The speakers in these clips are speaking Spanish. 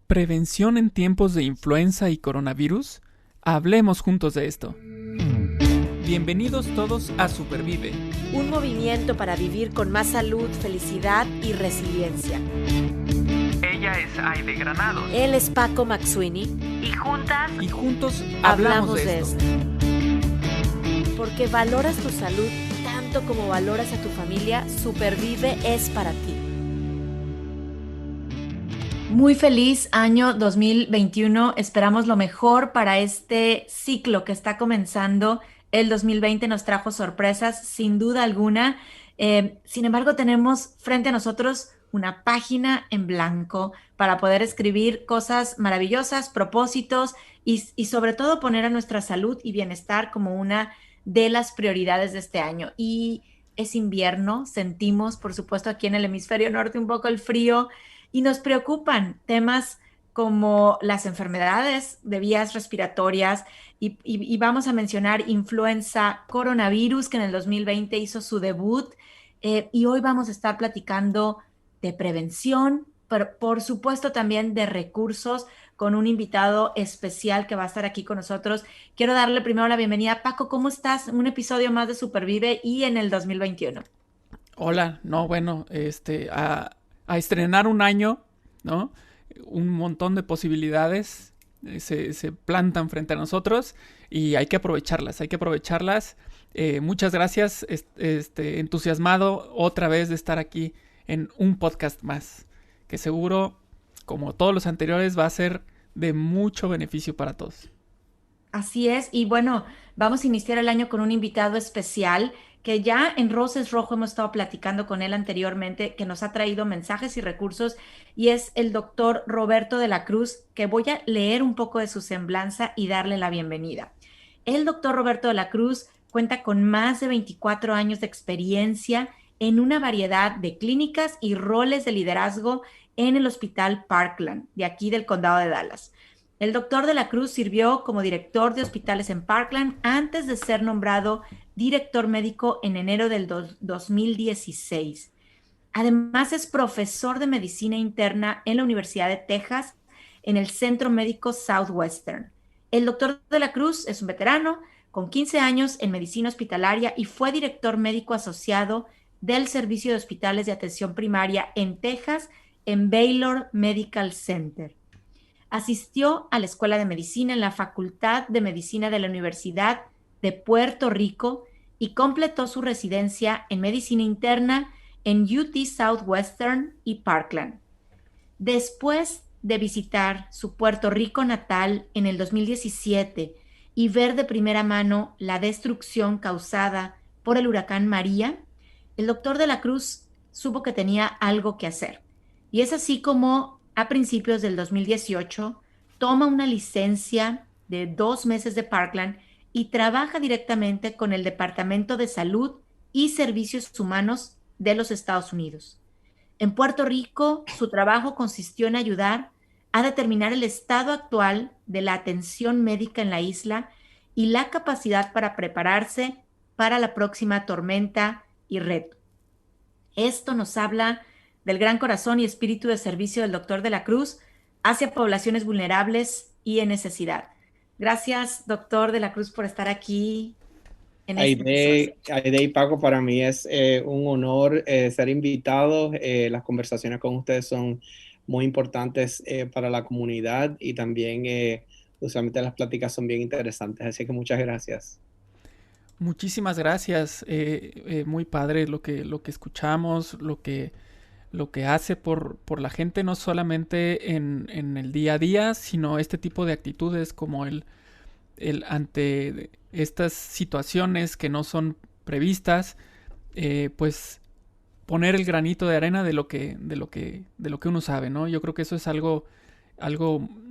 ¿Prevención en tiempos de influenza y coronavirus? Hablemos juntos de esto. Bienvenidos todos a Supervive. Un movimiento para vivir con más salud, felicidad y resiliencia. Ella es Aide Granados. Él es Paco McSweeney. Y juntos hablamos de esto. Porque valoras tu salud tanto como valoras a tu familia, Supervive es para ti. Muy feliz año 2021. Esperamos lo mejor para este ciclo que está comenzando. El 2020 nos trajo sorpresas, sin duda alguna. Sin embargo, tenemos frente a nosotros una página en blanco para poder escribir cosas maravillosas, propósitos y sobre todo poner a nuestra salud y bienestar como una de las prioridades de este año. Y es invierno, sentimos, por supuesto, aquí en el hemisferio norte un poco el frío y nos preocupan temas como las enfermedades de vías respiratorias y vamos a mencionar influenza, coronavirus, que en el 2020 hizo su debut, y hoy vamos a estar platicando de prevención, pero por supuesto también de recursos con un invitado especial que va a estar aquí con nosotros. Quiero darle primero la bienvenida. Paco, ¿cómo estás? Un episodio más de Supervive y en el 2021. Hola, a estrenar un año, ¿no? Un montón de posibilidades se plantan frente a nosotros y hay que aprovecharlas. Muchas gracias, entusiasmado otra vez de estar aquí en un podcast más, que seguro, como todos los anteriores, va a ser de mucho beneficio para todos. Así es, y bueno, vamos a iniciar el año con un invitado especial que ya en Roses Rojo hemos estado platicando con él anteriormente, que nos ha traído mensajes y recursos, y es el doctor Roberto de la Cruz, que voy a leer un poco de su semblanza y darle la bienvenida. El doctor Roberto de la Cruz cuenta con más de 24 años de experiencia en una variedad de clínicas y roles de liderazgo en el Hospital Parkland, de aquí del Condado de Dallas. El doctor de la Cruz sirvió como director de hospitales en Parkland antes de ser nombrado director médico en enero del 2016. Además, es profesor de medicina interna en la Universidad de Texas, en el Centro Médico Southwestern. El doctor de la Cruz es un veterano con 15 años en medicina hospitalaria y fue director médico asociado del Servicio de Hospitales de Atención Primaria en Texas, en Baylor Medical Center. Asistió a la Escuela de Medicina en la Facultad de Medicina de la Universidad de Puerto Rico y completó su residencia en Medicina Interna en UT Southwestern y Parkland. Después de visitar su Puerto Rico natal en el 2017 y ver de primera mano la destrucción causada por el huracán María, el doctor de la Cruz supo que tenía algo que hacer. Y es así como a principios del 2018, toma una licencia de 2 meses de Parkland y trabaja directamente con el Departamento de Salud y Servicios Humanos de los Estados Unidos. En Puerto Rico, su trabajo consistió en ayudar a determinar el estado actual de la atención médica en la isla y la capacidad para prepararse para la próxima tormenta y reto. Esto nos habla del gran corazón y espíritu de servicio del doctor de la Cruz hacia poblaciones vulnerables y en necesidad. Gracias, doctor de la Cruz, por estar aquí en este episodio. Aide y Paco, para mí es un honor ser invitado. Las conversaciones con ustedes son muy importantes para la comunidad y también usualmente las pláticas son bien interesantes, así que muchas gracias. Muchísimas gracias, muy padre lo que escuchamos, lo que hace por la gente, no solamente en el día a día, sino este tipo de actitudes como el ante estas situaciones que no son previstas, pues poner el granito de arena de lo que uno sabe, ¿no? Yo creo que eso es algo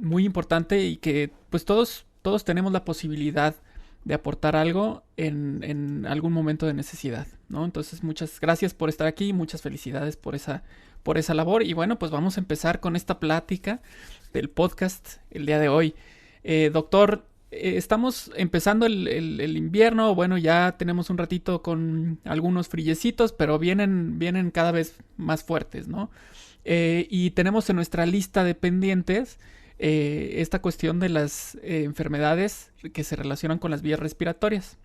muy importante y que pues todos tenemos la posibilidad de aportar algo en algún momento de necesidad, ¿no? Entonces, muchas gracias por estar aquí, muchas felicidades por esa labor. Y bueno, pues vamos a empezar con esta plática del podcast el día de hoy. Doctor, estamos empezando el invierno, bueno, ya tenemos un ratito con algunos frillecitos, pero vienen cada vez más fuertes, ¿no? Y tenemos en nuestra lista de pendientes esta cuestión de las enfermedades que se relacionan con las vías respiratorias.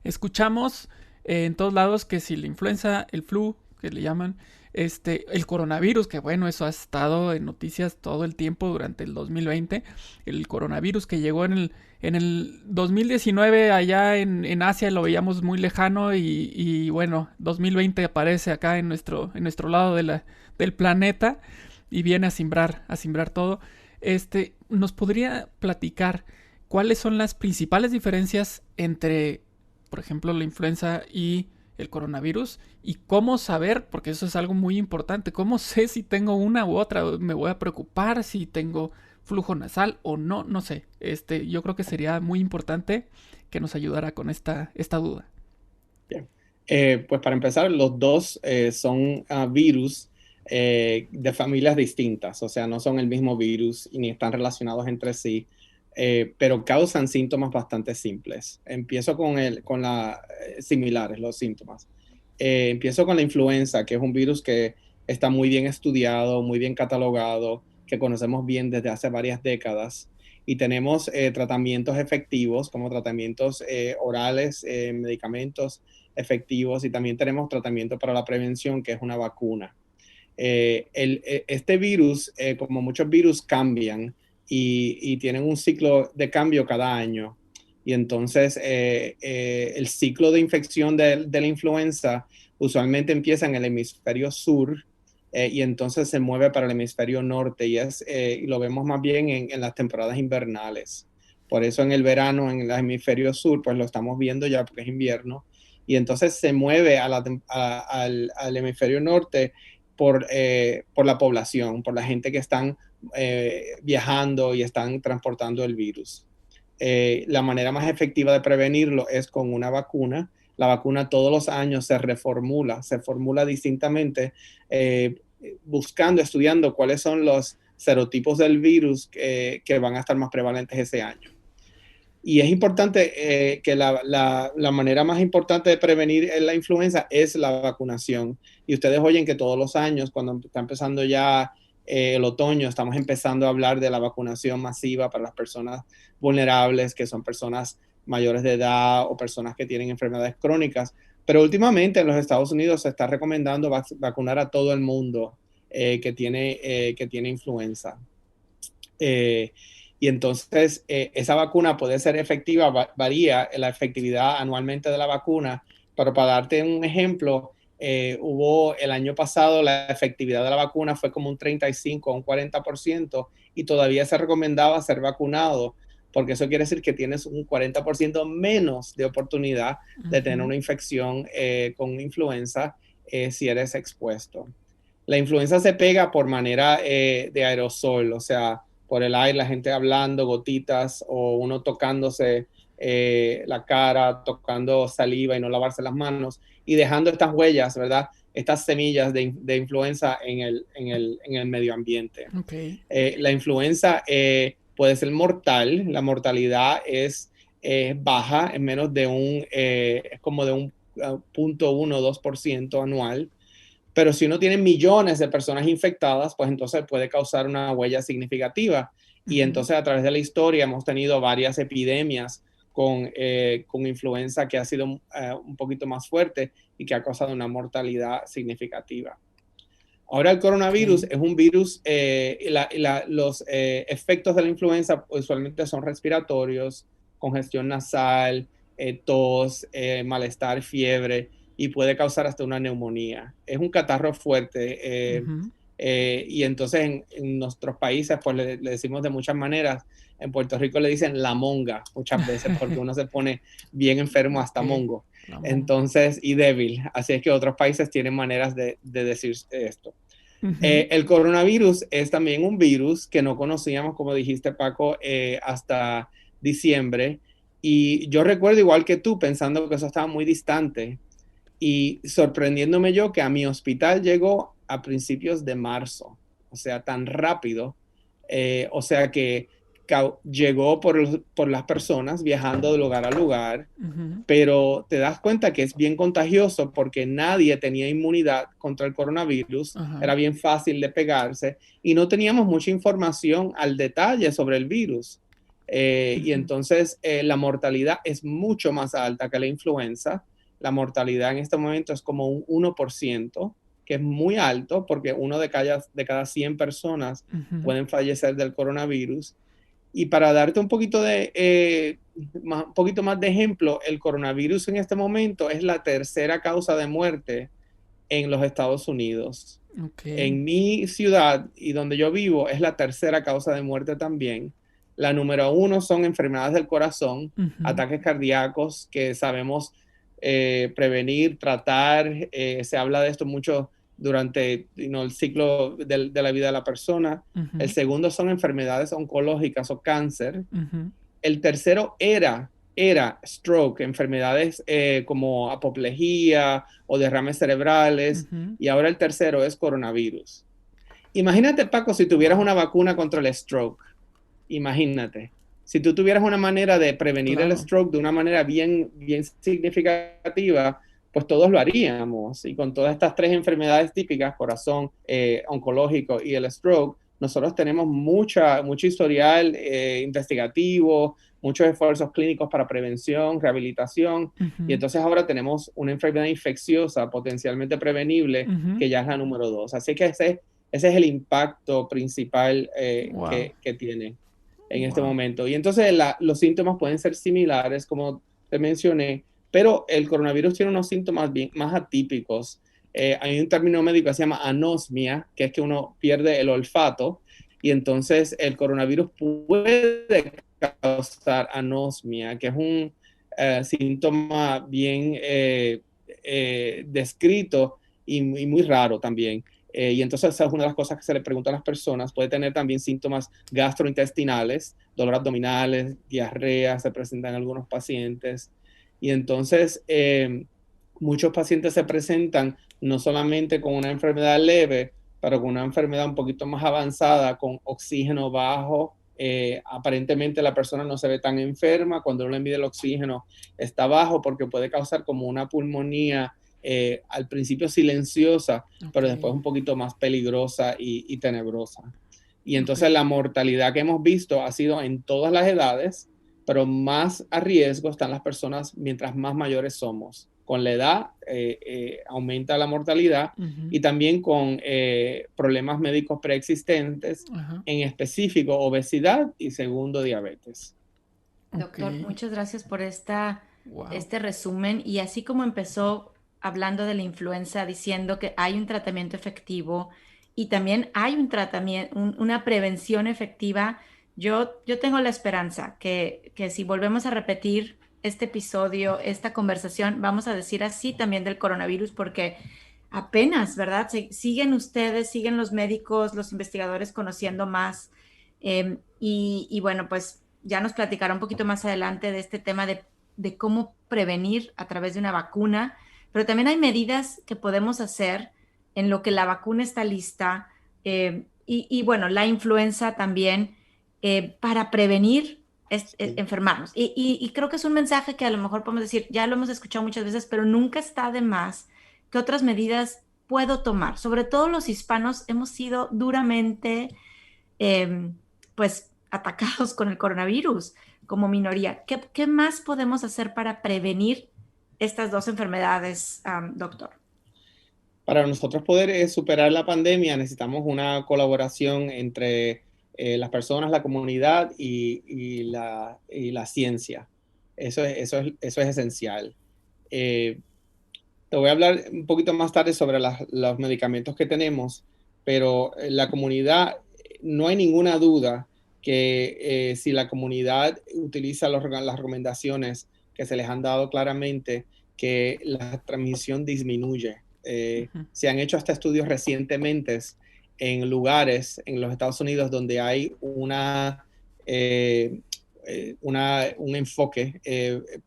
Escuchamos en todos lados que si la influenza, el flu, que le llaman, el coronavirus, que bueno, eso ha estado en noticias todo el tiempo durante el 2020, el coronavirus que llegó en el 2019 allá en Asia, lo veíamos muy lejano y bueno, 2020 aparece acá en nuestro lado del planeta y viene a simbrar todo. ¿Nos podría platicar cuáles son las principales diferencias entre, por ejemplo, la influenza y el coronavirus? Y cómo saber, porque eso es algo muy importante, cómo sé si tengo una u otra, me voy a preocupar si tengo flujo nasal o no, no sé. Yo creo que sería muy importante que nos ayudara con esta duda. Bien. Pues para empezar, los dos son virus de familias distintas, o sea, no son el mismo virus y ni están relacionados entre sí, pero causan síntomas bastante simples. Empiezo con similares, los síntomas. Empiezo con la influenza, que es un virus que está muy bien estudiado, muy bien catalogado, que conocemos bien desde hace varias décadas. Y tenemos tratamientos efectivos, como tratamientos orales, medicamentos efectivos, y también tenemos tratamiento para la prevención, que es una vacuna. Este virus, como muchos virus, cambian y tienen un ciclo de cambio cada año. Y entonces el ciclo de infección de la influenza usualmente empieza en el hemisferio sur y entonces se mueve para el hemisferio norte y lo vemos más bien en las temporadas invernales. Por eso en el verano en el hemisferio sur pues lo estamos viendo ya porque es invierno y entonces se mueve al hemisferio norte por la población, por la gente que están viajando y están transportando el virus. La manera más efectiva de prevenirlo es con una vacuna. La vacuna todos los años se formula distintamente, estudiando cuáles son los serotipos del virus que van a estar más prevalentes ese año. Y es importante que la manera más importante de prevenir la influenza es la vacunación. Y ustedes oyen que todos los años, cuando está empezando ya el otoño, estamos empezando a hablar de la vacunación masiva para las personas vulnerables, que son personas mayores de edad o personas que tienen enfermedades crónicas. Pero últimamente en los Estados Unidos se está recomendando vacunar a todo el mundo que tiene influenza. Y entonces esa vacuna puede ser efectiva, varía la efectividad anualmente de la vacuna, pero para darte un ejemplo, hubo el año pasado la efectividad de la vacuna fue como un 35 o un 40% y todavía se recomendaba ser vacunado, porque eso quiere decir que tienes un 40% menos de oportunidad de tener una infección con influenza si eres expuesto. La influenza se pega por manera de aerosol, o sea, por el aire, la gente hablando, gotitas, o uno tocándose la cara, tocando saliva y no lavarse las manos, y dejando estas huellas, ¿verdad? Estas semillas de influenza en el medio ambiente. Okay. La influenza puede ser mortal, la mortalidad es baja, en menos de es como de un 0.1 o 2% anual. Pero si uno tiene millones de personas infectadas, pues entonces puede causar una huella significativa. Y entonces a través de la historia hemos tenido varias epidemias con influenza que ha sido un poquito más fuerte y que ha causado una mortalidad significativa. Ahora el coronavirus es un virus, los efectos de la influenza usualmente son respiratorios, congestión nasal, tos, malestar, fiebre, y puede causar hasta una neumonía. Es un catarro fuerte y entonces en nuestros países pues le decimos de muchas maneras. En Puerto Rico le dicen la monga muchas veces porque uno se pone bien enfermo hasta mongo. Entonces, y débil. Así es que otros países tienen maneras de decir esto. El coronavirus es también un virus que no conocíamos, como dijiste, Paco, hasta diciembre. Y yo recuerdo, igual que tú, pensando que eso estaba muy distante y sorprendiéndome yo que a mi hospital llegó a principios de marzo, o sea, tan rápido. O sea que llegó por las personas viajando de lugar a lugar, Ujú. pero te das cuenta que es bien contagioso porque nadie tenía inmunidad contra el coronavirus, Ajá. era bien fácil de pegarse y no teníamos mucha información al detalle sobre el virus. Y Ujú. entonces la mortalidad es mucho más alta que la influenza. La mortalidad en este momento es como un 1%, que es muy alto porque uno de cada 100 personas Ujú. pueden fallecer del coronavirus. Y para darte un poquito más de ejemplo, el coronavirus en este momento es la tercera causa de muerte en los Estados Unidos. Ok. En mi ciudad y donde yo vivo es la tercera causa de muerte también. La número uno son enfermedades del corazón, Ujú. ataques cardíacos que sabemos prevenir, tratar. Se habla de esto mucho durante el ciclo de la vida de la persona. El Ujú. segundo son enfermedades oncológicas o cáncer. Ujú. El tercero era stroke, enfermedades como apoplejía o derrames cerebrales. Ujú. Y ahora el tercero es coronavirus. Imagínate, Paco, si tuvieras Wow. una vacuna contra el stroke. Imagínate. Si tú tuvieras una manera de prevenir el Claro. stroke de una manera bien, bien significativa, pues todos lo haríamos. Y con todas estas tres enfermedades típicas, corazón, oncológico y el stroke, nosotros tenemos mucho historial investigativo, muchos esfuerzos clínicos para prevención, rehabilitación, y Ujú. entonces ahora tenemos una enfermedad infecciosa potencialmente prevenible Ujú. que ya es la número dos. Así que ese es el impacto principal Wow. que tiene en este Wow. momento. Y entonces los síntomas pueden ser similares, como te mencioné, pero el coronavirus tiene unos síntomas más atípicos. Hay un término médico que se llama anosmia, que es que uno pierde el olfato, y entonces el coronavirus puede causar anosmia, que es un síntoma bien descrito y muy raro también. Y entonces esa es una de las cosas que se le pregunta a las personas. Puede tener también síntomas gastrointestinales, dolor abdominales, diarrea, se presentan en algunos pacientes. Y entonces muchos pacientes se presentan no solamente con una enfermedad leve, pero con una enfermedad un poquito más avanzada, con oxígeno bajo. Aparentemente la persona no se ve tan enferma, cuando uno le mide el oxígeno está bajo porque puede causar como una pulmonía al principio silenciosa, Ok. pero después un poquito más peligrosa y tenebrosa. Y Ok. entonces la mortalidad que hemos visto ha sido en todas las edades, pero más a riesgo están las personas mientras más mayores somos. Con la edad aumenta la mortalidad Ujú. y también con problemas médicos preexistentes, Ajá. en específico obesidad y segundo diabetes. Ok. Doctor, muchas gracias por Wow. este resumen. Y así como empezó hablando de la influenza, diciendo que hay un tratamiento efectivo y también hay un tratamiento, una prevención efectiva, yo tengo la esperanza que si volvemos a repetir este episodio, esta conversación, vamos a decir así también del coronavirus, porque apenas, ¿verdad? Siguen ustedes, siguen los médicos, los investigadores conociendo más. Y bueno, pues ya nos platicará un poquito más adelante de este tema de cómo prevenir a través de una vacuna, pero también hay medidas que podemos hacer en lo que la vacuna está lista y bueno, la influenza también para prevenir Sí. enfermarnos. Y creo que es un mensaje que a lo mejor podemos decir, ya lo hemos escuchado muchas veces, pero nunca está de más que otras medidas puedo tomar. Sobre todo los hispanos hemos sido duramente eh, pues atacados con el coronavirus como minoría. ¿Qué más podemos hacer para prevenir estas dos enfermedades, doctor? Para nosotros poder superar la pandemia necesitamos una colaboración entre las personas, la comunidad y la ciencia. Eso es esencial. Eh, Te voy a hablar un poquito más tarde sobre los medicamentos que tenemos, pero la comunidad, no hay ninguna duda que si la comunidad utiliza las recomendaciones que se les han dado claramente, que la transmisión disminuye. Ujú. Se han hecho hasta estudios recientemente en lugares en los Estados Unidos donde hay un enfoque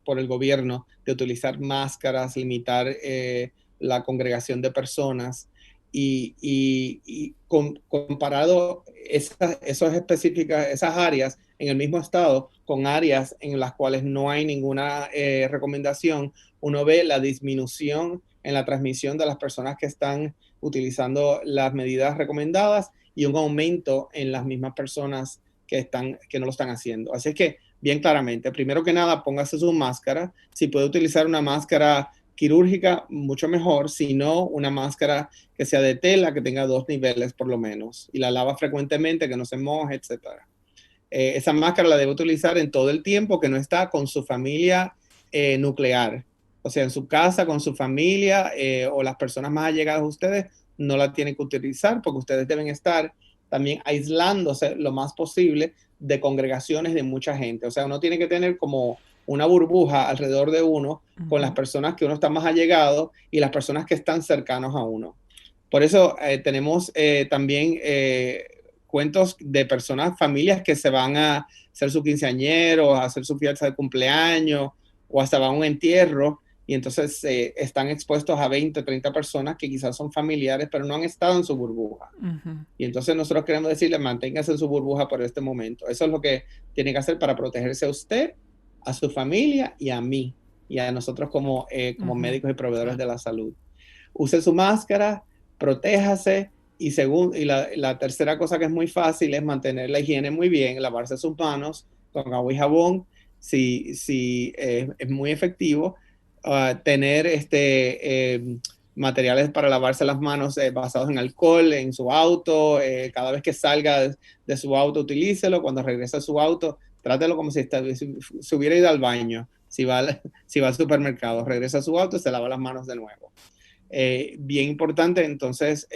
por el gobierno de utilizar máscaras, limitar la congregación de personas. comparado esas áreas en el mismo estado con áreas en las cuales no hay ninguna recomendación, uno ve la disminución en la transmisión de las personas que están utilizando las medidas recomendadas y un aumento en las mismas personas que no lo están haciendo. Así que, bien claramente, primero que nada, póngase su máscara. Si puede utilizar una máscara quirúrgica, mucho mejor, si no, una máscara que sea de tela, que tenga 2 niveles por lo menos, y la lava frecuentemente, que no se moje, etc. Esa máscara la debe utilizar en todo el tiempo que no está con su familia nuclear. O sea, en su casa, con su familia o las personas más allegadas a ustedes, no la tienen que utilizar porque ustedes deben estar también aislándose lo más posible de congregaciones de mucha gente. O sea, uno tiene que tener como una burbuja alrededor de uno con las personas que uno está más allegado y las personas que están cercanos a uno. Por eso tenemos también cuentos de personas, familias que se van a hacer su quinceañero, a hacer su fiesta de cumpleaños o hasta van a un entierro y entonces están expuestos a 20, 30 personas que quizás son familiares, pero no han estado en su burbuja. Y entonces nosotros queremos decirle, manténgase en su burbuja por este momento. Eso es lo que tiene que hacer para protegerse a usted, a su familia y a mí, y a nosotros como médicos y proveedores de la salud. Use su máscara, protéjase, y la tercera cosa que es muy fácil es mantener la higiene muy bien, lavarse sus manos con agua y jabón, si es muy efectivo. Tener materiales para lavarse las manos basados en alcohol en su auto, cada vez que salga de su auto utilícelo, cuando regrese a su auto trátelo como si hubiera ido al baño, si va al supermercado, regresa a su auto y se lava las manos de nuevo. Bien importante entonces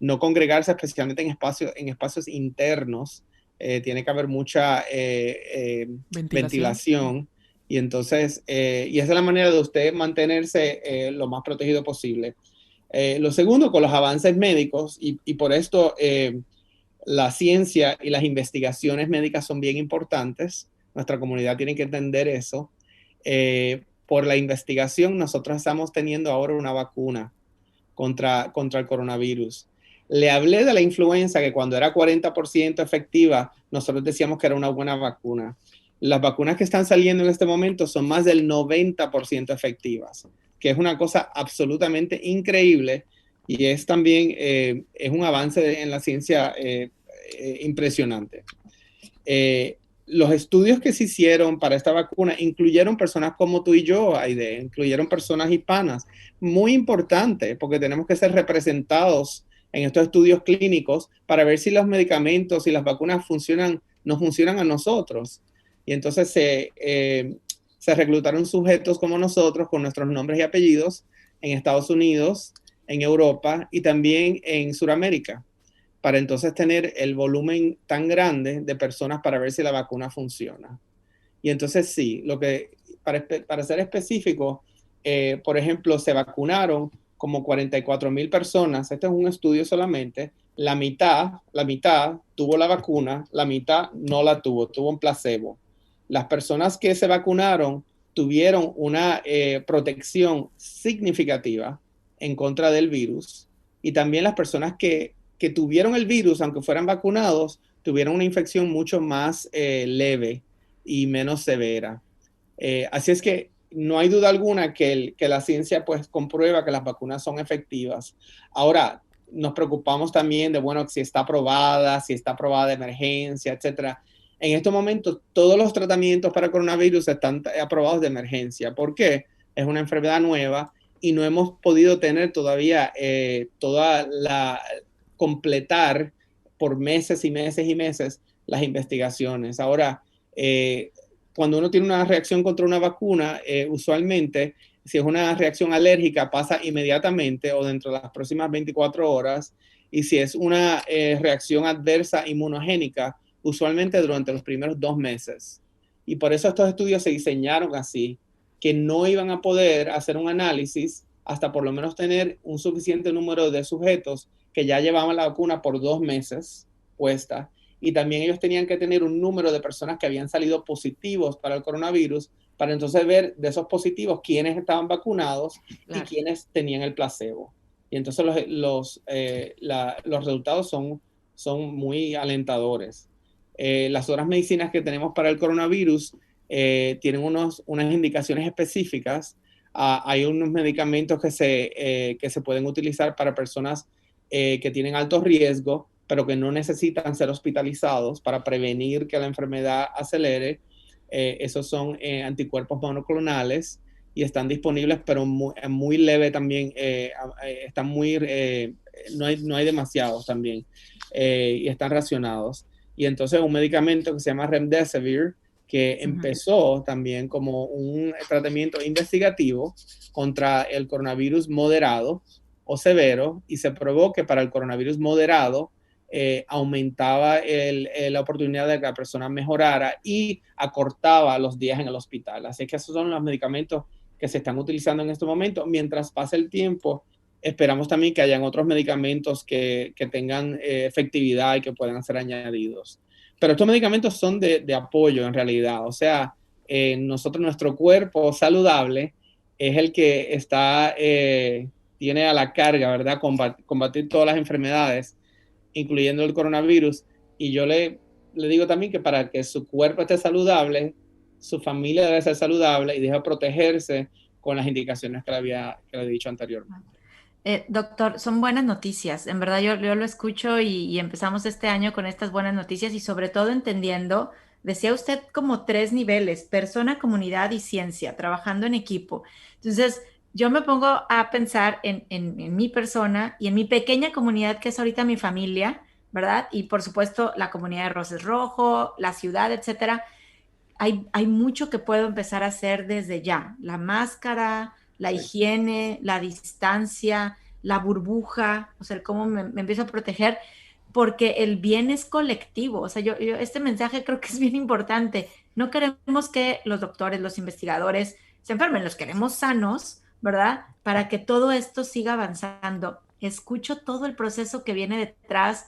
no congregarse especialmente en espacios internos, tiene que haber mucha ventilación. Y entonces, y esa es la manera de usted mantenerse lo más protegido posible. Lo segundo, con los avances médicos, y por esto la ciencia y las investigaciones médicas son bien importantes. Nuestra comunidad tiene que entender eso. Por la investigación, nosotros estamos teniendo ahora una vacuna contra el coronavirus. Le hablé de la influenza, que cuando era 40% efectiva, nosotros decíamos que era una buena vacuna. Las vacunas que están saliendo en este momento son más del 90% efectivas, que es una cosa absolutamente increíble y es también es un avance en la ciencia impresionante. Los estudios que se hicieron para esta vacuna incluyeron personas como tú y yo, Aide, incluyeron personas hispanas. Muy importante, porque tenemos que ser representados en estos estudios clínicos para ver si los medicamentos y las vacunas nos funcionan a nosotros. Y entonces se reclutaron sujetos como nosotros con nuestros nombres y apellidos en Estados Unidos, en Europa y también en Sudamérica, para entonces tener el volumen tan grande de personas para ver si la vacuna funciona. Y entonces sí, para ser específico, por ejemplo, se vacunaron como 44,000 personas. Este es un estudio solamente. La mitad tuvo la vacuna, la mitad no la tuvo un placebo. Las personas que se vacunaron tuvieron una protección significativa en contra del virus, y también las personas que tuvieron el virus, aunque fueran vacunados, tuvieron una infección mucho más leve y menos severa. Así es que no hay duda alguna que la ciencia pues comprueba que las vacunas son efectivas. Ahora, nos preocupamos también de, bueno, si está aprobada de emergencia, etcétera. En estos momentos, todos los tratamientos para coronavirus están aprobados de emergencia. ¿Por qué? Es una enfermedad nueva y no hemos podido tener todavía completar por meses y meses y meses las investigaciones. Ahora, cuando uno tiene una reacción contra una vacuna, usualmente, si es una reacción alérgica, pasa inmediatamente o dentro de las próximas 24 horas. Y si es una reacción adversa inmunogénica, usualmente durante los primeros 2 meses. Y por eso estos estudios se diseñaron así, que no iban a poder hacer un análisis hasta por lo menos tener un suficiente número de sujetos que ya llevaban la vacuna por 2 meses puesta. Y también ellos tenían que tener un número de personas que habían salido positivos para el coronavirus, para entonces ver de esos positivos quiénes estaban vacunados y quiénes tenían el placebo. Y entonces los resultados son muy alentadores. Las otras medicinas que tenemos para el coronavirus tienen unas indicaciones específicas. Hay unos medicamentos que se pueden utilizar para personas que tienen alto riesgo, pero que no necesitan ser hospitalizados para prevenir que la enfermedad acelere. Esos son anticuerpos monoclonales y están disponibles, pero muy leve también. Están no hay demasiados también y están racionados. Y entonces un medicamento que se llama Remdesivir, que empezó también como un tratamiento investigativo contra el coronavirus moderado o severo, y se probó que para el coronavirus moderado aumentaba la oportunidad de que la persona mejorara y acortaba los días en el hospital. Así que esos son los medicamentos que se están utilizando en este momento. Mientras pasa el tiempo, esperamos también que hayan otros medicamentos que tengan efectividad y que puedan ser añadidos. Pero estos medicamentos son de apoyo en realidad. O sea, nuestro cuerpo saludable es el que tiene a la carga, ¿verdad? Combatir todas las enfermedades, incluyendo el coronavirus. Y yo le digo también que para que su cuerpo esté saludable, su familia debe ser saludable y debe protegerse con las indicaciones que le he dicho anteriormente. Doctor, son buenas noticias. En verdad yo lo escucho y empezamos este año con estas buenas noticias y sobre todo entendiendo, decía usted, como 3 niveles: persona, comunidad y ciencia, trabajando en equipo. Entonces, yo me pongo a pensar en mi persona y en mi pequeña comunidad que es ahorita mi familia, ¿verdad? Y por supuesto la comunidad de Roses Rojo, la ciudad, etcétera. Hay mucho que puedo empezar a hacer desde ya. La máscara, la higiene, la distancia, la burbuja, o sea, cómo me empiezo a proteger, porque el bien es colectivo. O sea, este mensaje creo que es bien importante. No queremos que los doctores, los investigadores se enfermen, los queremos sanos, ¿verdad? Para que todo esto siga avanzando. Escucho todo el proceso que viene detrás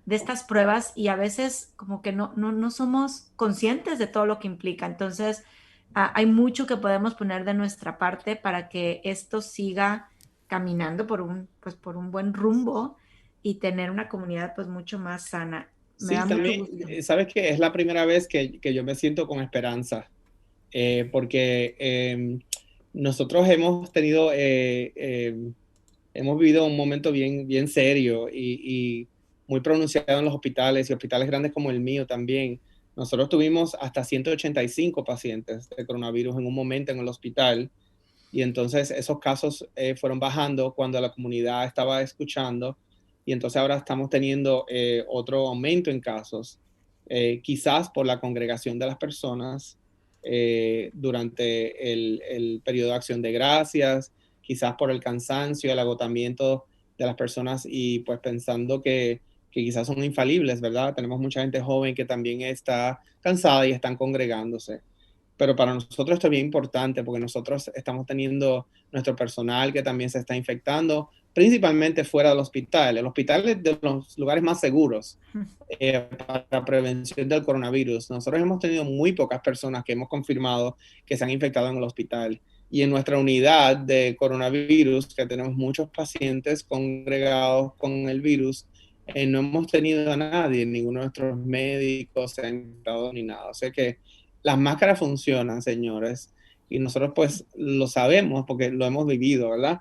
de estas pruebas y a veces como que no somos conscientes de todo lo que implica. Entonces, hay mucho que podemos poner de nuestra parte para que esto siga caminando por un buen rumbo y tener una comunidad pues mucho más sana. Me Sí, da mucho también, gusto. sabes que es la primera vez que yo me siento con esperanza, porque nosotros hemos vivido un momento bien, bien serio y muy pronunciado en los hospitales y hospitales grandes como el mío también. Nosotros tuvimos hasta 185 pacientes de coronavirus en un momento en el hospital, y entonces esos casos fueron bajando cuando la comunidad estaba escuchando, y entonces ahora estamos teniendo otro aumento en casos, quizás por la congregación de las personas durante el periodo de acción de gracias, quizás por el cansancio, el agotamiento de las personas y pues pensando que quizás son infalibles, ¿verdad? Tenemos mucha gente joven que también está cansada y están congregándose. Pero para nosotros esto es bien importante porque nosotros estamos teniendo nuestro personal que también se está infectando, principalmente fuera del hospital. El hospital es de los lugares más seguros para la prevención del coronavirus. Nosotros hemos tenido muy pocas personas que hemos confirmado que se han infectado en el hospital. Y en nuestra unidad de coronavirus, que tenemos muchos pacientes congregados con el virus, no hemos tenido a nadie, ninguno de nuestros médicos se ha infectado ni nada. O sea que las máscaras funcionan, señores, y nosotros pues lo sabemos porque lo hemos vivido, ¿verdad?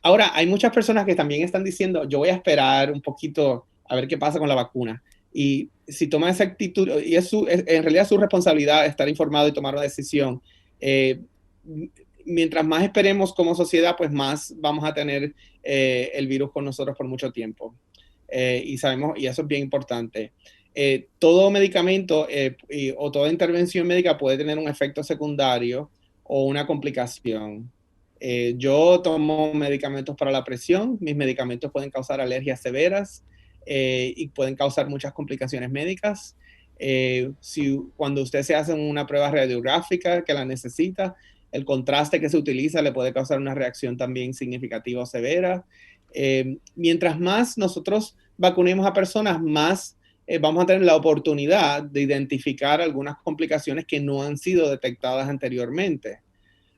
Ahora, hay muchas personas que también están diciendo, yo voy a esperar un poquito a ver qué pasa con la vacuna. Y si toma esa actitud, y en realidad es su responsabilidad estar informado y tomar una decisión. Mientras más esperemos como sociedad, pues más vamos a tener el virus con nosotros por mucho tiempo. Y sabemos, y eso es bien importante. Todo medicamento o toda intervención médica puede tener un efecto secundario o una complicación. Yo tomo medicamentos para la presión. Mis medicamentos pueden causar alergias severas y pueden causar muchas complicaciones médicas. Cuando usted se hace una prueba radiográfica que la necesita, el contraste que se utiliza le puede causar una reacción también significativa o severa. Mientras más nosotros vacunemos a personas, más vamos a tener la oportunidad de identificar algunas complicaciones que no han sido detectadas anteriormente.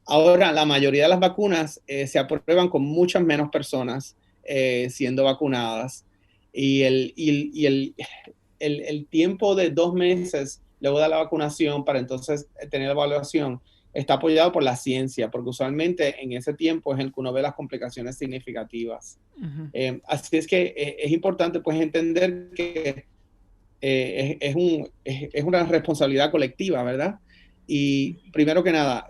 Ahora, la mayoría de las vacunas se aprueban con muchas menos personas siendo vacunadas y el tiempo de 2 meses luego de la vacunación para entonces tener la evaluación está apoyado por la ciencia, porque usualmente en ese tiempo es el que uno ve las complicaciones significativas. Ujú. Así es que es importante pues entender que es una responsabilidad colectiva, ¿verdad? Y primero que nada,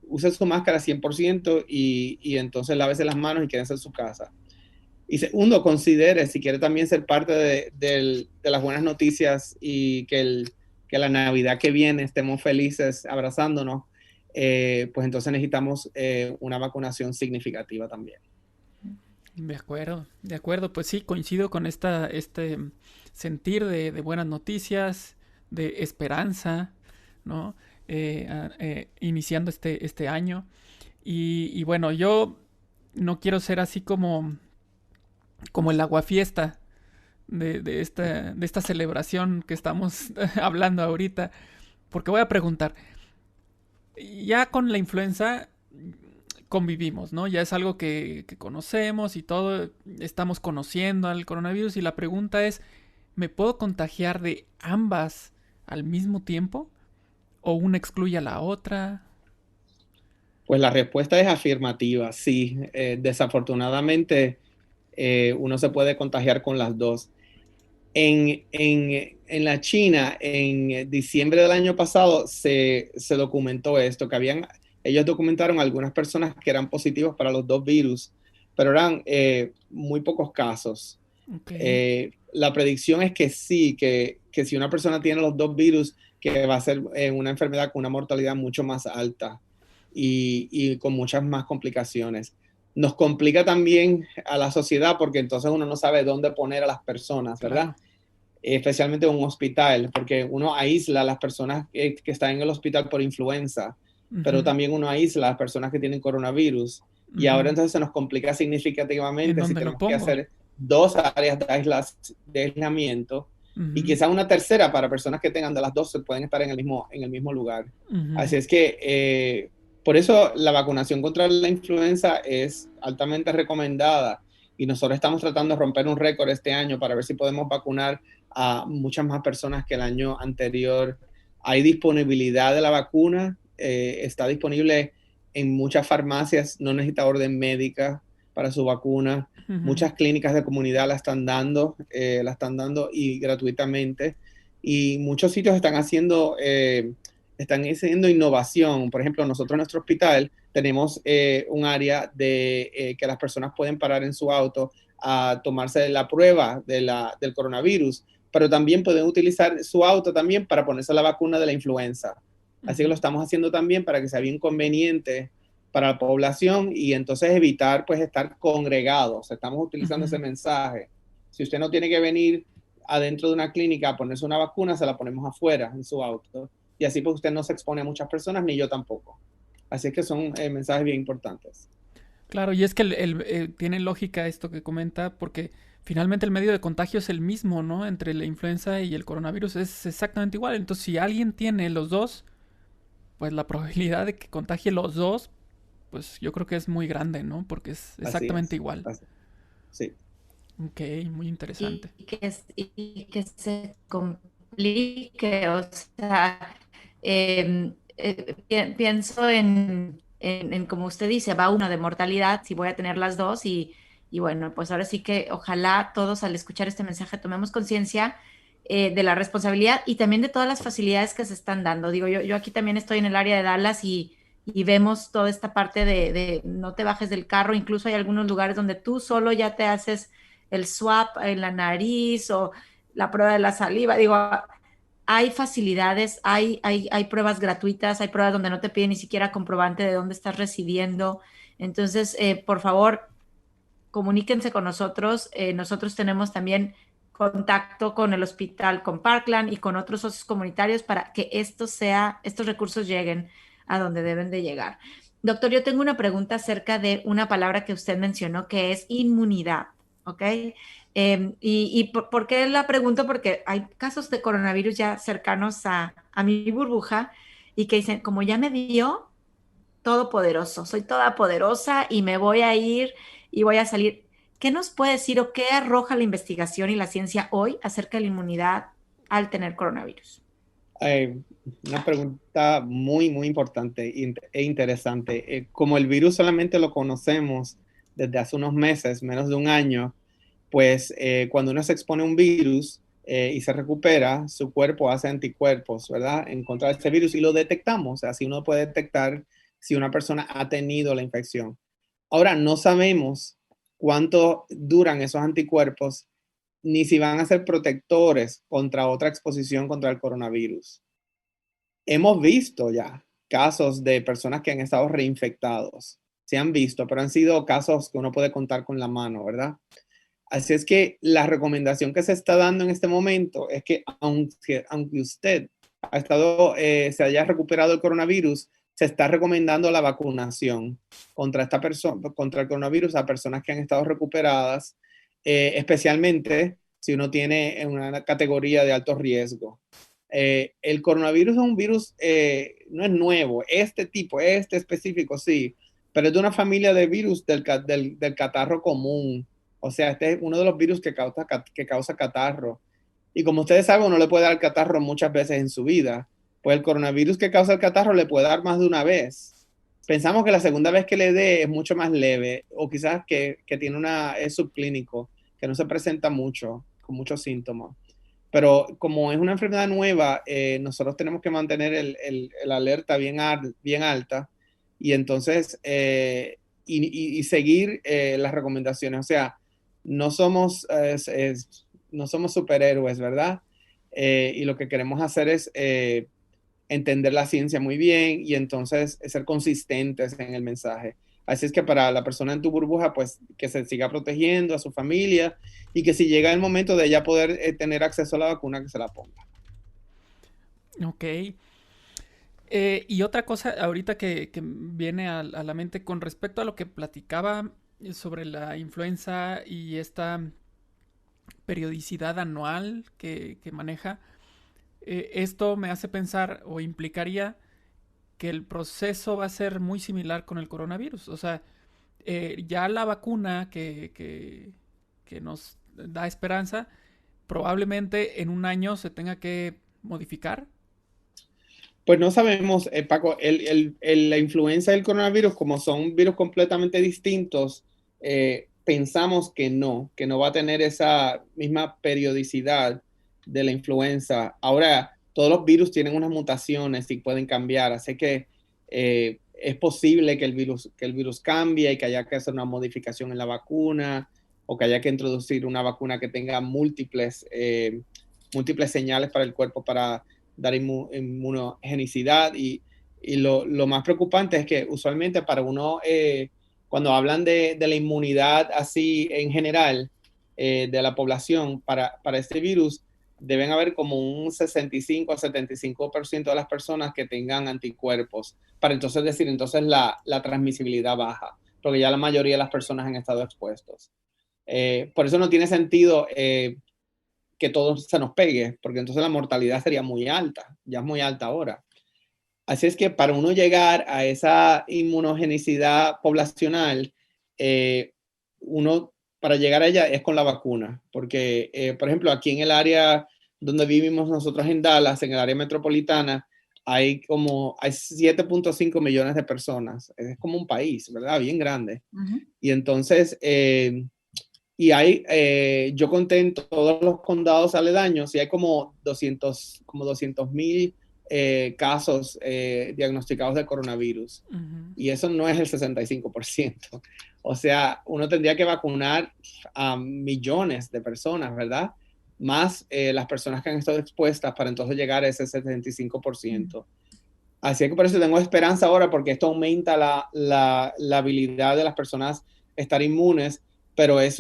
use su máscara 100% y entonces lávese las manos y quédense en su casa. Y segundo, considere si quiere también ser parte de las buenas noticias y que la Navidad que viene estemos felices abrazándonos, pues entonces necesitamos una vacunación significativa también. De acuerdo, pues sí, coincido con este sentir de buenas noticias, de esperanza, ¿no? Iniciando este año. Y bueno, yo no quiero ser así como el aguafiesta de esta celebración que estamos hablando ahorita, porque voy a preguntar, ya con la influenza convivimos, ¿no? Ya es algo que conocemos y todo, estamos conociendo al coronavirus y la pregunta es, ¿me puedo contagiar de ambas al mismo tiempo? ¿O una excluye a la otra? Pues la respuesta es afirmativa, sí. Desafortunadamente, uno se puede contagiar con las dos. En la China, en diciembre del año pasado, se documentó esto, ellos documentaron algunas personas que eran positivos para los dos virus, pero eran muy pocos casos. Ok. La predicción es que sí, que si una persona tiene los dos virus, que va a ser una enfermedad con una mortalidad mucho más alta y con muchas más complicaciones. Nos complica también a la sociedad porque entonces uno no sabe dónde poner a las personas, ¿verdad? Claro. Especialmente en un hospital, porque uno aísla a las personas que están en el hospital por influenza, pero Ujú, también uno aísla a las personas que tienen coronavirus. Y ahora ujú. entonces se nos complica ¿En significativamente si dónde lo tenemos que pongo? hacer dos áreas de aislamiento y Ujú, quizá una tercera para personas que tengan de las dos se pueden estar en el mismo lugar. ujú. Así es que por eso la vacunación contra la influenza es altamente recomendada y nosotros estamos tratando de romper un récord este año para ver si podemos vacunar a muchas más personas que el año anterior. Hay disponibilidad de la vacuna, está disponible en muchas farmacias, no necesita orden médica para su vacuna. Ujú. Muchas clínicas de comunidad la están dando y gratuitamente. Y muchos sitios están haciendo innovación. Por ejemplo, nosotros en nuestro hospital tenemos un área que las personas pueden parar en su auto a tomarse la prueba del coronavirus, pero también pueden utilizar su auto también para ponerse la vacuna de la influenza. Así que Ujú, lo estamos haciendo también para que sea bien conveniente para la población y entonces evitar pues estar congregados. Estamos utilizando ese ujú. mensaje. Si usted no tiene que venir adentro de una clínica a ponerse una vacuna, se la ponemos afuera en su auto. Y así pues usted no se expone a muchas personas, ni yo tampoco. Así es que son mensajes bien importantes. Claro, y es que tiene lógica esto que comenta, porque finalmente el medio de contagio es el mismo, ¿no? Entre la influenza y el coronavirus es exactamente igual. Entonces, si alguien tiene los dos, pues la probabilidad de que contagie los dos, pues yo creo que es muy grande, ¿no? Porque es Así exactamente es. igual. Así. Sí. Ok, muy interesante. Y que se complique, o sea, pienso en, como usted dice, va uno de mortalidad, si voy a tener las dos y bueno, pues ahora sí que ojalá todos al escuchar este mensaje tomemos conciencia de la responsabilidad y también de todas las facilidades que se están dando. Digo, yo aquí también estoy en el área de Dallas y vemos toda esta parte de no te bajes del carro, incluso hay algunos lugares donde tú solo ya te haces el swab en la nariz o la prueba de la saliva. Digo, hay facilidades, hay pruebas gratuitas, hay pruebas donde no te piden ni siquiera comprobante de dónde estás residiendo. Entonces, por favor, comuníquense con nosotros. Nosotros tenemos también contacto con el hospital, con Parkland y con otros socios comunitarios para que estos recursos lleguen a donde deben de llegar. Doctor, yo tengo una pregunta acerca de una palabra que usted mencionó que es inmunidad, ¿ok? ¿Por qué la pregunto? Porque hay casos de coronavirus ya cercanos a mi burbuja y que dicen, como ya me dio, todopoderoso, soy toda poderosa y me voy a ir y voy a salir. ¿Qué nos puede decir o qué arroja la investigación y la ciencia hoy acerca de la inmunidad al tener coronavirus? Eh, una pregunta muy, muy importante e interesante. Como el virus solamente lo conocemos desde hace unos meses, menos de un año, pues cuando uno se expone a un virus y se recupera, su cuerpo hace anticuerpos, ¿verdad? En contra de este virus y lo detectamos. Así uno puede detectar si una persona ha tenido la infección. Ahora, no sabemos cuánto duran esos anticuerpos ni si van a ser protectores contra otra exposición contra el coronavirus. Hemos visto ya casos de personas que han estado reinfectados. Se han visto, pero han sido casos que uno puede contar con la mano, ¿verdad? Así es que la recomendación que se está dando en este momento es que aunque usted ha estado, se haya recuperado el coronavirus, se está recomendando la vacunación contra esta persona, contra el coronavirus a personas que han estado recuperadas, especialmente si uno tiene una categoría de alto riesgo. El coronavirus es un virus, no es nuevo, este tipo, este específico sí, pero es de una familia de virus del catarro común. O sea, este es uno de los virus que causa catarro. Y como ustedes saben, uno le puede dar catarro muchas veces en su vida. Pues el coronavirus que causa el catarro le puede dar más de una vez. Pensamos que la segunda vez que le dé es mucho más leve o quizás que tiene es subclínico, que no se presenta mucho, con muchos síntomas. Pero como es una enfermedad nueva, nosotros tenemos que mantener el alerta bien alta y entonces y seguir las recomendaciones. O sea, no somos, no somos superhéroes, ¿verdad? Y lo que queremos hacer es entender la ciencia muy bien y entonces ser consistentes en el mensaje. Así es que para la persona en tu burbuja, pues que se siga protegiendo a su familia y que si llega el momento de ella poder tener acceso a la vacuna, que se la ponga. Ok. Y otra cosa ahorita que viene a la mente con respecto a lo que platicaba sobre la influenza y esta periodicidad anual que maneja, esto me hace pensar o implicaría que el proceso va a ser muy similar con el coronavirus. O sea, ya la vacuna que nos da esperanza, probablemente en un año se tenga que modificar. Pues no sabemos, Paco, la influenza del coronavirus, como son virus completamente distintos, pensamos que no va a tener esa misma periodicidad de la influenza. Ahora, todos los virus tienen unas mutaciones y pueden cambiar, así que es posible que el virus cambie y que haya que hacer una modificación en la vacuna o que haya que introducir una vacuna que tenga múltiples señales para el cuerpo para dar inmunogenicidad y lo más preocupante es que usualmente para uno, cuando hablan de la inmunidad así en general de la población para este virus, deben haber como un 65 a 75% de las personas que tengan anticuerpos, para entonces decir, entonces la transmisibilidad baja, porque ya la mayoría de las personas han estado expuestos. Por eso no tiene sentido que todo se nos pegue, porque entonces la mortalidad sería muy alta, ya es muy alta ahora. Así es que para uno llegar a esa inmunogenicidad poblacional, uno para llegar a ella es con la vacuna, porque por ejemplo aquí en el área donde vivimos nosotros en Dallas, en el área metropolitana, hay 7.5 millones de personas, es como un país, ¿verdad? Bien grande. Y entonces y hay, yo conté en todos los condados aledaños y hay como 200,000 casos diagnosticados de coronavirus. Y eso no es el 65%. O sea, uno tendría que vacunar a millones de personas, ¿verdad? Más las personas que han estado expuestas para entonces llegar a ese 75%. Así que por eso tengo esperanza ahora porque esto aumenta la habilidad de las personas estar inmunes, pero es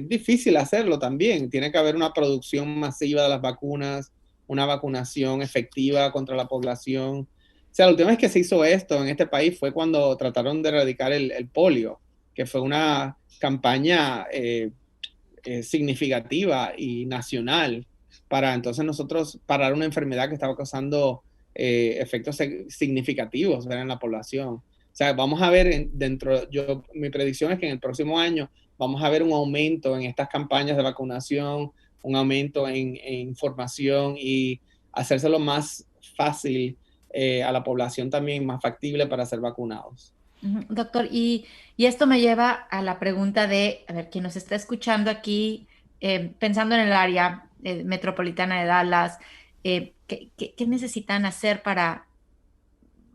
difícil hacerlo también. Tiene que haber una producción masiva de las vacunas, una vacunación efectiva contra la población. O sea, la última vez que se hizo esto en este país fue cuando trataron de erradicar el polio, que fue una campaña significativa y nacional para entonces nosotros parar una enfermedad que estaba causando efectos significativos, ¿verdad?, en la población. O sea, vamos a ver mi predicción es que en el próximo año vamos a ver un aumento en estas campañas de vacunación, un aumento en información y hacérselo más fácil a la población también, más factible para ser vacunados. Doctor, y esto me lleva a la pregunta de, a ver, quien nos está escuchando aquí, pensando en el área metropolitana de Dallas, ¿qué necesitan hacer para,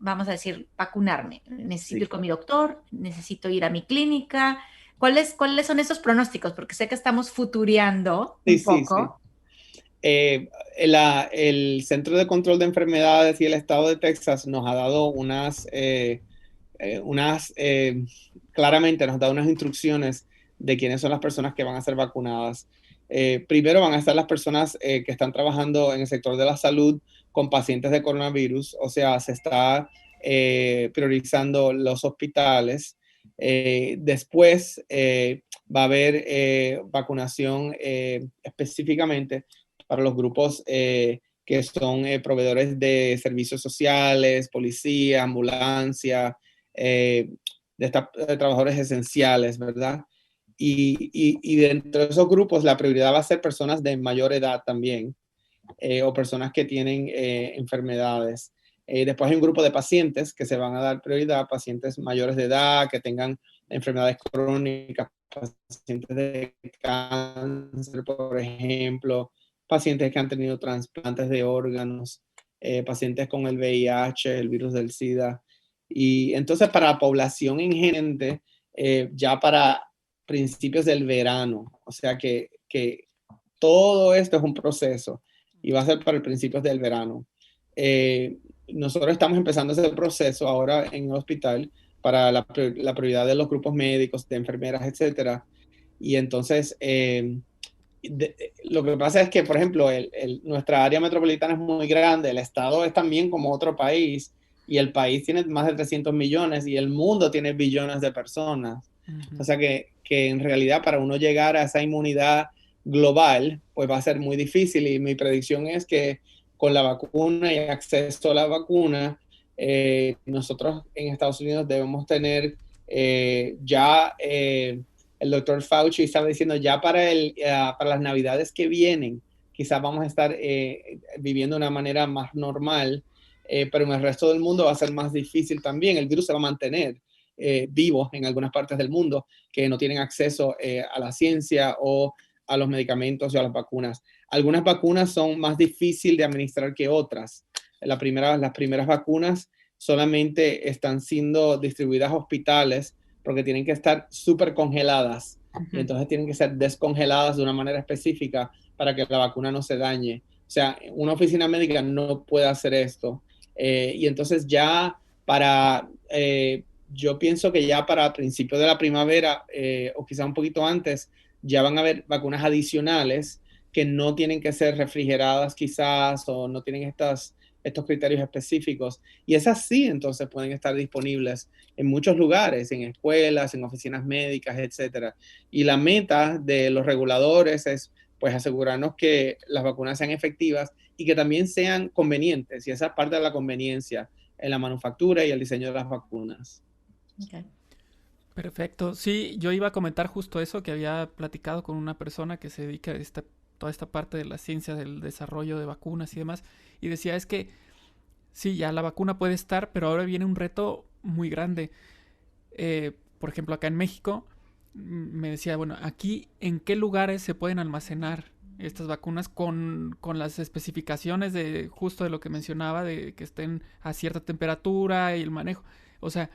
vamos a decir, vacunarme? ¿Necesito Sí. ir con mi doctor? ¿Necesito ir a mi clínica? ¿Cuáles son esos pronósticos? Porque sé que estamos futureando Sí, un sí, sí. poco. El Centro de Control de Enfermedades y el Estado de Texas nos ha dado claramente nos da unas instrucciones de quiénes son las personas que van a ser vacunadas. Primero van a estar las personas que están trabajando en el sector de la salud con pacientes de coronavirus, o sea, se está priorizando los hospitales. Después va a haber vacunación específicamente para los grupos que son proveedores de servicios sociales, policía, ambulancia, de trabajadores esenciales, ¿verdad? Y dentro de esos grupos la prioridad va a ser personas de mayor edad también, o personas que tienen enfermedades. Después hay un grupo de pacientes que se van a dar prioridad, pacientes mayores de edad, que tengan enfermedades crónicas, pacientes de cáncer, por ejemplo, pacientes que han tenido trasplantes de órganos, pacientes con el VIH, el virus del SIDA. Y entonces para la población en gente, ya para principios del verano, o sea que todo esto es un proceso y va a ser para el principios del verano. Nosotros estamos empezando ese proceso ahora en el hospital para la prioridad de los grupos médicos, de enfermeras, etcétera. Y entonces, lo que pasa es que, por ejemplo, nuestra área metropolitana es muy grande, el estado es también como otro país, y el país tiene más de 300 millones y el mundo tiene billones de personas. O sea que en realidad para uno llegar a esa inmunidad global, pues va a ser muy difícil, y mi predicción es que con la vacuna y acceso a la vacuna, nosotros en Estados Unidos debemos tener el doctor Fauci estaba diciendo ya para las navidades que vienen, quizás vamos a estar viviendo de una manera más normal, pero en el resto del mundo va a ser más difícil también. El virus se va a mantener vivo en algunas partes del mundo que no tienen acceso a la ciencia o a los medicamentos y a las vacunas. Algunas vacunas son más difíciles de administrar que otras. Las primeras vacunas solamente están siendo distribuidas a hospitales porque tienen que estar súper congeladas y entonces tienen que ser descongeladas de una manera específica para que la vacuna no se dañe. O sea, una oficina médica no puede hacer esto. Y entonces ya yo pienso que ya para principios de la primavera o quizá un poquito antes, ya van a haber vacunas adicionales que no tienen que ser refrigeradas quizás o no tienen estos criterios específicos. Y esas sí, entonces pueden estar disponibles en muchos lugares, en escuelas, en oficinas médicas, etcétera. Y la meta de los reguladores es pues asegurarnos que las vacunas sean efectivas y que también sean convenientes. Y esa es parte de la conveniencia en la manufactura y el diseño de las vacunas. Okay. Perfecto. Sí, yo iba a comentar justo eso, que había platicado con una persona que se dedica a toda esta parte de la ciencia del desarrollo de vacunas y demás, y decía, es que sí, ya la vacuna puede estar, pero ahora viene un reto muy grande. Por ejemplo, acá en México, me decía, bueno, aquí en qué lugares se pueden almacenar estas vacunas con las especificaciones de justo de lo que mencionaba, de que estén a cierta temperatura y el manejo. O sea,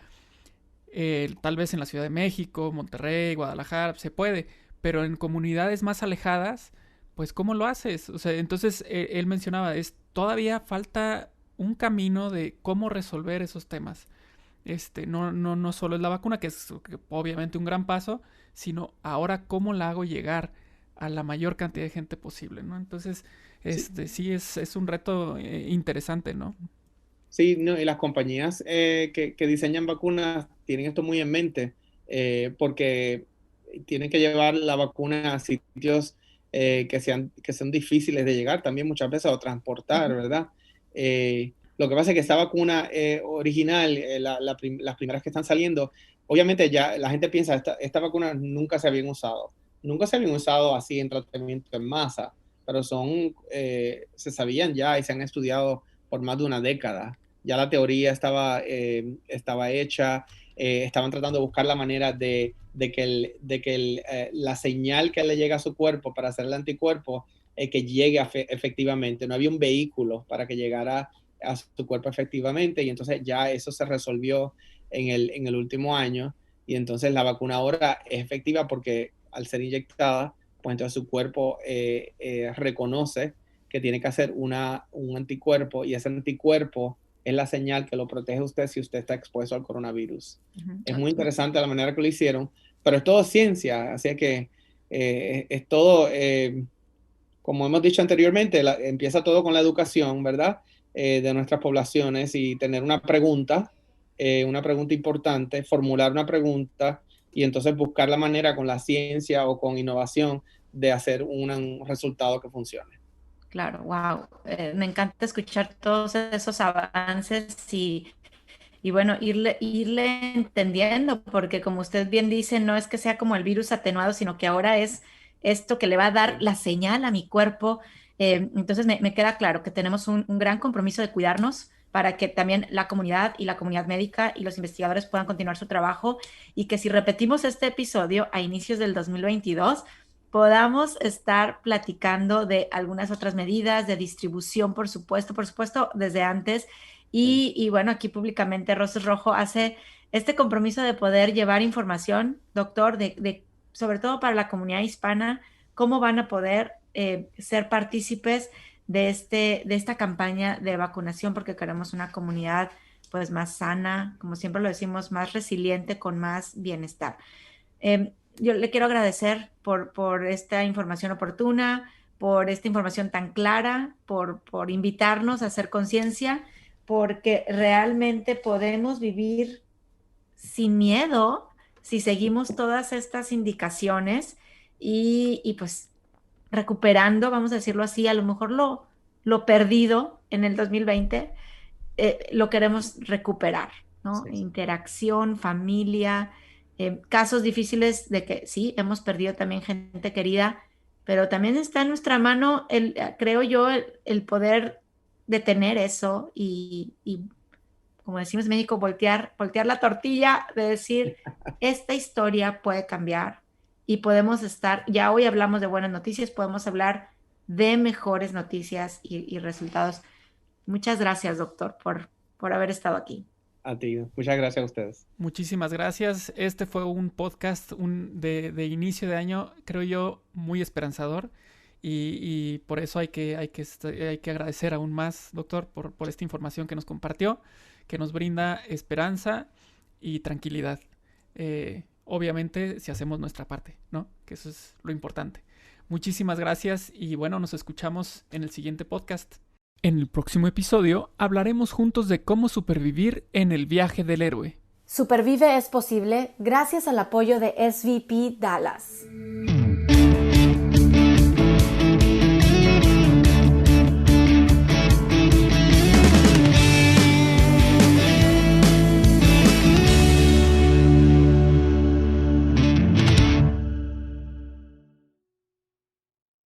tal vez en la Ciudad de México, Monterrey, Guadalajara, se puede, pero en comunidades más alejadas, pues ¿cómo lo haces? O sea, entonces él mencionaba, todavía falta un camino de cómo resolver esos temas. No solo es la vacuna, que es obviamente un gran paso, sino ahora cómo la hago llegar a la mayor cantidad de gente posible, ¿no? Entonces, sí es un reto interesante, ¿no? Sí, no, y las compañías que diseñan vacunas tienen esto muy en mente, porque tienen que llevar la vacuna a sitios que son difíciles de llegar también muchas veces o transportar, ¿verdad? Lo que pasa es que esta vacuna original, las primeras que están saliendo, obviamente ya la gente piensa, esta vacuna nunca se habían usado. Nunca se habían usado así en tratamiento en masa, pero se sabían ya y se han estudiado por más de una década. Ya la teoría estaba hecha, estaban tratando de buscar la manera de que la señal que le llega a su cuerpo para hacer el anticuerpo, que llegue efectivamente. No había un vehículo para que llegara a su cuerpo efectivamente, y entonces ya eso se resolvió en el último año, y entonces la vacuna ahora es efectiva porque al ser inyectada, pues entonces su cuerpo reconoce que tiene que hacer un anticuerpo, y ese anticuerpo es la señal que lo protege a usted si usted está expuesto al coronavirus. Es muy interesante la manera que lo hicieron, pero es todo ciencia, así que es todo, como hemos dicho anteriormente, empieza todo con la educación, ¿verdad? De nuestras poblaciones, y tener una pregunta importante, formular una pregunta, y entonces buscar la manera con la ciencia o con innovación de hacer un resultado que funcione. Claro, wow. Me encanta escuchar todos esos avances y bueno, irle entendiendo, porque como usted bien dice, no es que sea como el virus atenuado, sino que ahora es esto que le va a dar la señal a mi cuerpo. Entonces me queda claro que tenemos un gran compromiso de cuidarnos para que también la comunidad y la comunidad médica y los investigadores puedan continuar su trabajo, y que si repetimos este episodio a inicios del 2022, podamos estar platicando de algunas otras medidas de distribución, por supuesto, desde antes. Y bueno, aquí públicamente Roses Rojo hace este compromiso de poder llevar información, doctor, sobre todo para la comunidad hispana, cómo van a poder ser partícipes de esta campaña de vacunación, porque queremos una comunidad pues más sana, como siempre lo decimos, más resiliente, con más bienestar. Yo le quiero agradecer por esta información oportuna, por esta información tan clara, por invitarnos a hacer conciencia, porque realmente podemos vivir sin miedo si seguimos todas estas indicaciones y pues recuperando, vamos a decirlo así, a lo mejor lo perdido en el 2020, lo queremos recuperar, ¿no? Sí. Interacción, familia, casos difíciles de que sí, hemos perdido también gente querida, pero también está en nuestra mano, creo yo, el poder detener eso y como decimos en México, voltear la tortilla, de decir, esta historia puede cambiar y podemos estar, ya hoy hablamos de buenas noticias, podemos hablar de mejores noticias y resultados. Muchas gracias, doctor, por haber estado aquí. A ti, muchas gracias a ustedes. Muchísimas gracias. Este fue un podcast de inicio de año, creo yo, muy esperanzador, y por eso hay que agradecer aún más, doctor, por esta información que nos compartió, que nos brinda esperanza y tranquilidad. Obviamente, si hacemos nuestra parte, ¿no? Que eso es lo importante. Muchísimas gracias y bueno, nos escuchamos en el siguiente podcast. En el próximo episodio hablaremos juntos de cómo supervivir en el viaje del héroe. Supervive es posible gracias al apoyo de SVP Dallas.